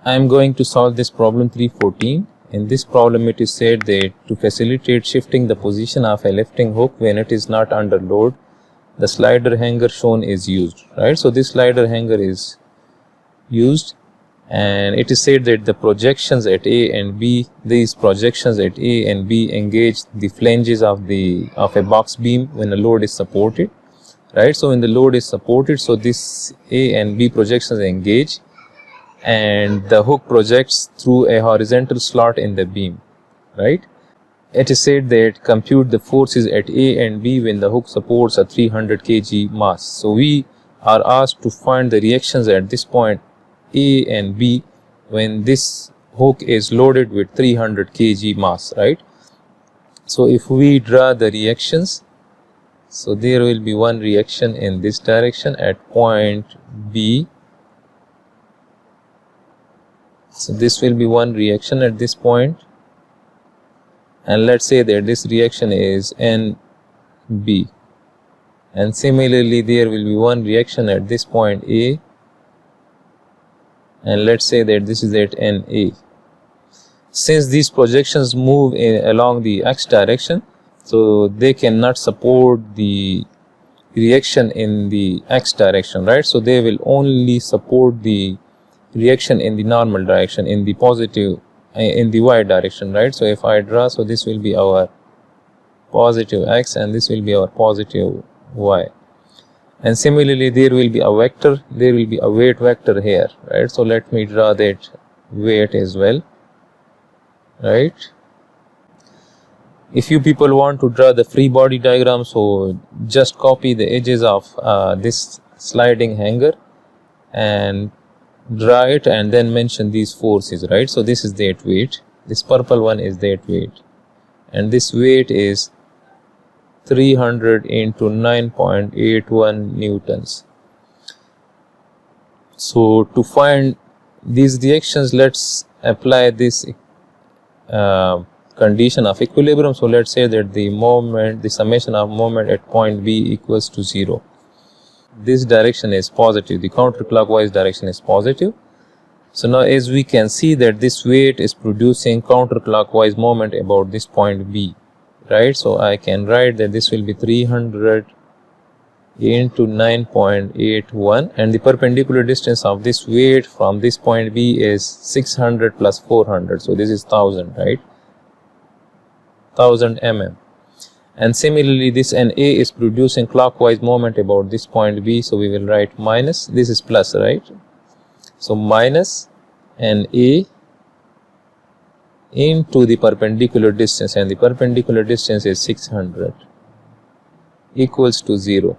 I am going to solve this problem 314. In this problem it is said that to facilitate shifting the position of a lifting hook when it is not under load, the slider hanger shown is used, right? So this slider hanger is used, and it is said that the projections at A and B, these projections at A and B engage the flanges of a box beam when a load is supported, right? So when the load is supported, so this A and B projections engage, and the hook projects through a horizontal slot in the beam, right? It is said that compute the forces at A and B when the hook supports a 300 kg mass. So we are asked to find the reactions at this point A and B when this hook is loaded with 300 kg mass, right? So if we draw the reactions, so there will be one reaction in this direction at point B. So this will be one reaction at this point, and let's say that this reaction is NB, and similarly there will be one reaction at this point A, and let's say that this is at NA. Since these projections move along the x direction, so they cannot support the reaction in the x direction, right? So they will only support the reaction in the normal direction, in the positive, in the y direction, right? So if I draw, so this will be our positive x and this will be our positive y, and similarly there will be a vector, there will be a weight vector here, right? So let me draw that weight as well, right? If you people want to draw the free body diagram, so just copy the edges of this sliding hanger and draw it, and then mention these forces, right? So this is that weight, this purple one is that weight, and this weight is 300 into 9.81 newtons. So to find these reactions, let's apply this condition of equilibrium. So let's say that the moment, the summation of moment at point B equals to 0. This direction is positive, the counterclockwise direction is positive. So now as we can see that this weight is producing counterclockwise moment about this point B, right? So I can write that this will be 300 into 9.81, and the perpendicular distance of this weight from this point B is 600 plus 400, so this is 1000, right? 1000 mm. And similarly this NA is producing clockwise moment about this point B, so we will write minus, this is plus, right? So minus NA into the perpendicular distance, and the perpendicular distance is 600, equals to 0,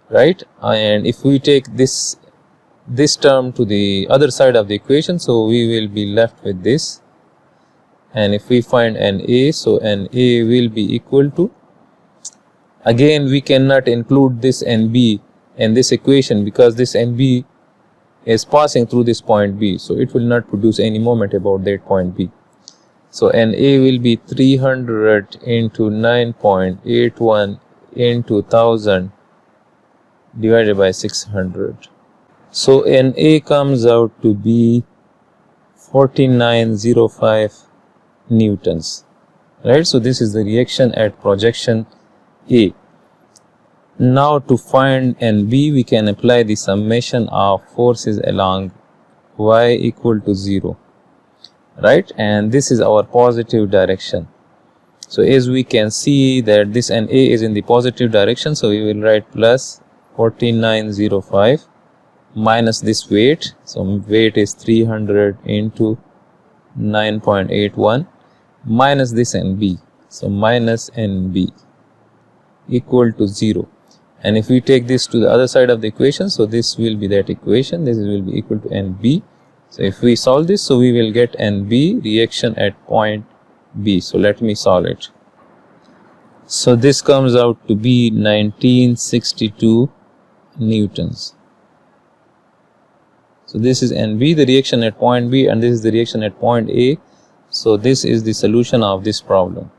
right? And if we take this term to the other side of the equation, so we will be left with this, and if we find NA, so NA will be equal to, again we cannot include this NB in this equation because this NB is passing through this point B, so it will not produce any moment about that point B. So NA will be 300 into 9.81 into 1000 divided by 600. So NA comes out to be 4905 newtons, right? So this is the reaction at projection A. Now to find NB, we can apply the summation of forces along y equal to 0, right? And this is our positive direction. So as we can see that this NA is in the positive direction, so we will write plus 4905 minus this weight, so weight is 300 into 9.81 minus this NB, so minus NB equal to 0. And if we take this to the other side of the equation, so this will be that equation, this will be equal to NB. So if we solve this, so we will get NB reaction at point B. So let me solve it. So this comes out to be 1962 newtons. So this is NB, the reaction at point B, and this is the reaction at point A. So this is the solution of this problem.